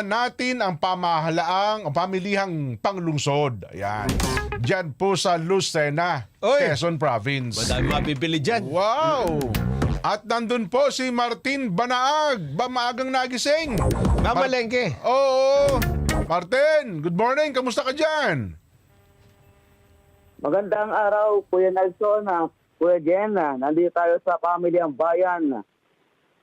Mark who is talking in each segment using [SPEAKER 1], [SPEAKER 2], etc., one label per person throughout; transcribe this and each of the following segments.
[SPEAKER 1] natin ang pamahalaang, ang pamilihang panglungsod. Ayan. Diyan po sa Lucena,
[SPEAKER 2] Oy!
[SPEAKER 1] Quezon Province.
[SPEAKER 2] Madami mabibili dyan.
[SPEAKER 1] Wow! At nandun po si Martin Banaag, maagang nagising.
[SPEAKER 2] Namalengke.
[SPEAKER 1] Oo! Martin, good morning. Kamusta ka dyan?
[SPEAKER 3] Magandang araw, Kuya Nelson, Kuya Jen. Nandito tayo sa pamilyang bayan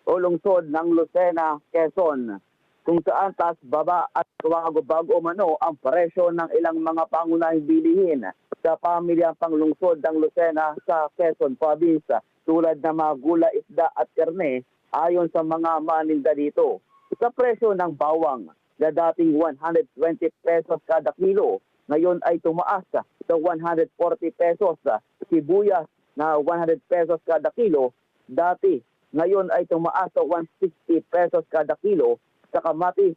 [SPEAKER 3] o lungsod ng Lucena, Quezon, kung saan taas baba at bago-bago umano ang presyo ng ilang mga pangunahing bilihin sa pamilyang panglungsod ng Lucena sa Quezon Province, tulad ng mga gula, isda at karne ayon sa mga maninda dito. Sa presyo ng bawang na dating 120 pesos kada kilo, ngayon ay tumaas sa 140 pesos. Sibuyas na 100 pesos kada kilo, dati ngayon ay tumaas sa 160 pesos kada kilo. Sa kamatis,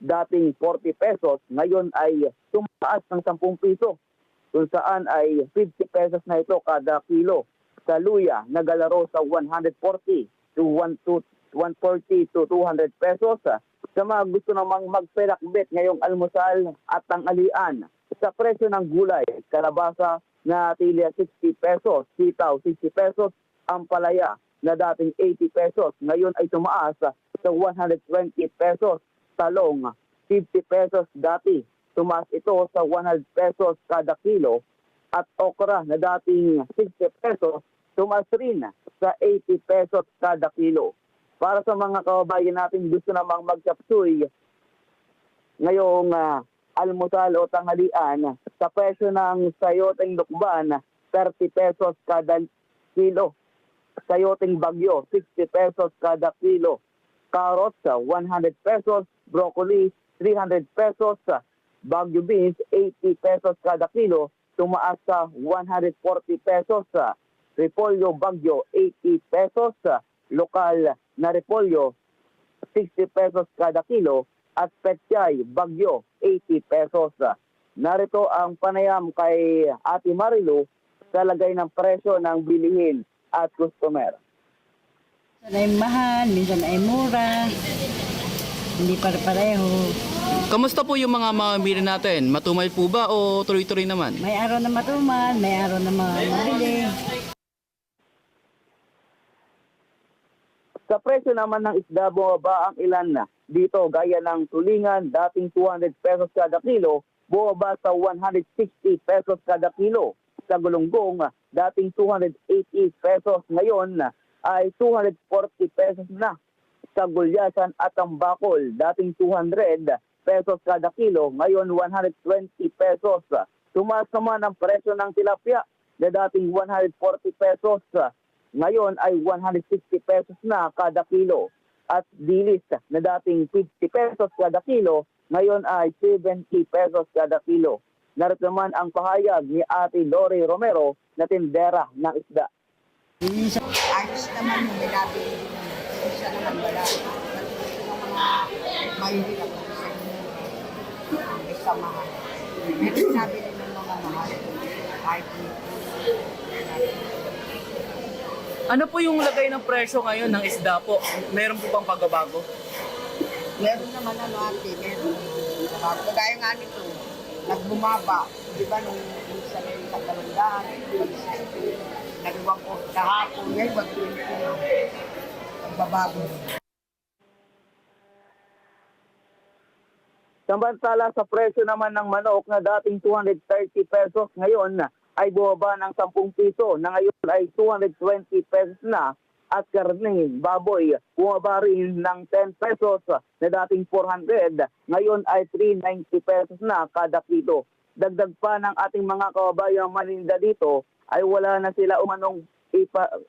[SPEAKER 3] dating 40 pesos, ngayon ay tumaas ng 10 piso, kung saan ay 50 pesos na ito kada kilo. Sa luya, nagalaro sa 140 to 140 to 200 pesos. Sa mga gusto namang magpelakbet ngayong almusal at tanghalian, sa presyo ng gulay, kalabasa na tilya 60 pesos, sitaw 60 pesos, ampalaya na dating 80 pesos, ngayon ay tumaas sa 120 pesos. Talong, 50 pesos dati, tumaas ito sa 100 pesos kada kilo. At okra na dating 60 pesos, tumaas rin sa 80 pesos kada kilo. Para sa mga kababayan natin gusto namang magkapsuy ngayong almusal o tanghalian, sa presyo ng sayoteng lukban, 30 pesos kada kilo. Sayoteng bagyo, 60 pesos kada kilo. Carrots, 100 pesos. Broccoli, 300 pesos. Bagyo beans, 80 pesos kada kilo. Tumaas sa 140 pesos. Repolyo bagyo, 80 pesos. Lokal na repolyo, 60 pesos kada kilo. At petchay bagyo, 80 pesos. Narito ang panayam kay Ate Marilu sa lagay ng presyo ng bilihin at customer.
[SPEAKER 4] Minsan ay mahal, minsan ay mura. Hindi pare-pareho.
[SPEAKER 5] Kamusta po yung mga mamimili natin? Matumal po ba o tuloy-tuloy naman?
[SPEAKER 4] May araw na matumal, may araw na mabili.
[SPEAKER 3] Sa presyo naman ng isda, bumaba ang ilan na dito, gaya ng tulingan, dating 200 pesos kada kilo, bumaba sa 160 pesos kada kilo. Sa gulunggong, dating 280 pesos, ngayon ay 240 pesos na. Sa gulyasan at tambakol, dating 200 pesos kada kilo, ngayon 120 pesos. Tumaas naman ang presyo ng tilapia na dating 140 pesos, ngayon ay 160 pesos na kada kilo. At dilis na dating 50 pesos kada kilo, ngayon ay 70 pesos kada kilo. Narito naman ang pahayag ni Ate Lori Romero na tindera ng isda.
[SPEAKER 6] Ayos naman yung binabili din naman. Isa naman wala. Pati yung mga mahihirap na sa inyo. Isa mahal. Pero sabi rin ng mga mahal. Kahit
[SPEAKER 5] Ano po yung lagay ng presyo ngayon ng isda po? Meron po bang pagbabago?
[SPEAKER 6] meron naman ate, meron. Kagaya nga nito, nagbumaba. Di ba nung isa na yung tagalundaan, nagawang ko kahapon, ngayon mag-20 na. Nagbabago.
[SPEAKER 3] Samantala sa presyo naman ng manok na dating 230 pesos, ngayon ay bumaba ng 10 piso na ngayon ay 220 pesos na. At karne, baboy, bumaba rin ng 10 pesos na dating 400, ngayon ay 390 pesos na kada kilo. Dagdag pa ng ating mga kababayang maninda dito ay wala na sila umanong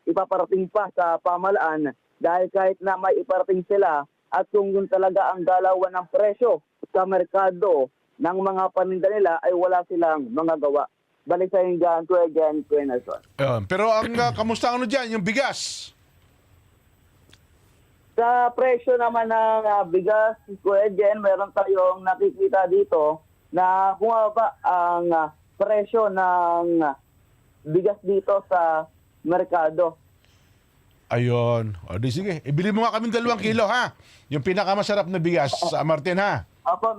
[SPEAKER 3] ipaparating pa sa pamahalaan dahil kahit na may iparating sila at kung yun talaga ang galawan ng presyo sa merkado ng mga paninda nila ay wala silang mga gawa. Balik sa inyo dyan, Kuya Jen, Kuya Nelson.
[SPEAKER 1] Pero ang kamusta ano dyan? Yung bigas?
[SPEAKER 3] Sa presyo naman ng bigas, Kuya Jen, meron tayong nakikita dito na bumaba ang presyo ng bigas dito sa merkado.
[SPEAKER 1] Ayun. O di sige, ibili mo nga kami 2 kilo ha. Yung pinakamasarap na bigas sa Martin ha.
[SPEAKER 3] Apo,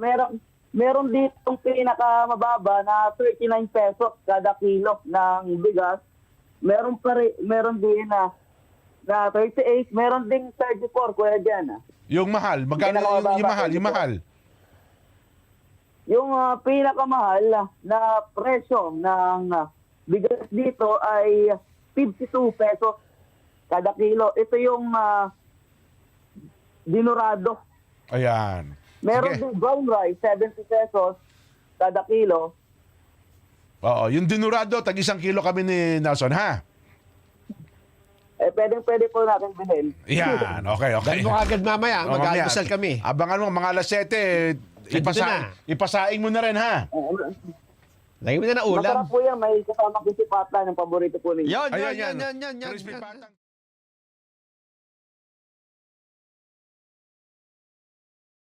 [SPEAKER 3] meron ditong pinakamababa na 39 pesos kada kilo ng bigas. Meron din na 38, meron ding 34 kuya diyan.
[SPEAKER 1] Yung mahal, magkano yung mahal?
[SPEAKER 3] Yung pinakamahal na presyo ng bigas dito ay 52 pesos kada kilo. Ito yung dinurado.
[SPEAKER 1] Ayan.
[SPEAKER 3] Meron
[SPEAKER 1] Sige.
[SPEAKER 3] din brown rice, 70 pesos kada kilo.
[SPEAKER 1] Oo, yung dinurado, tag 1 kilo kami ni Nelson ha.
[SPEAKER 3] Pwede po natin bilhin.
[SPEAKER 1] Yan, okay.
[SPEAKER 2] Dahil mo agad mamaya,
[SPEAKER 1] O,
[SPEAKER 2] mag-almusal kami.
[SPEAKER 1] Abangan mo, mga alas 7,
[SPEAKER 2] Dito na.
[SPEAKER 1] ipasaing mo na rin ha.
[SPEAKER 2] Lagyan mo na ng ulam.
[SPEAKER 3] Masarap po yan. May kasama kisipata ng paborito po ninyo.
[SPEAKER 2] Yan,
[SPEAKER 1] Ayan,
[SPEAKER 2] yan, yan, yan, yan.
[SPEAKER 1] Crispy
[SPEAKER 2] yan.
[SPEAKER 1] patang.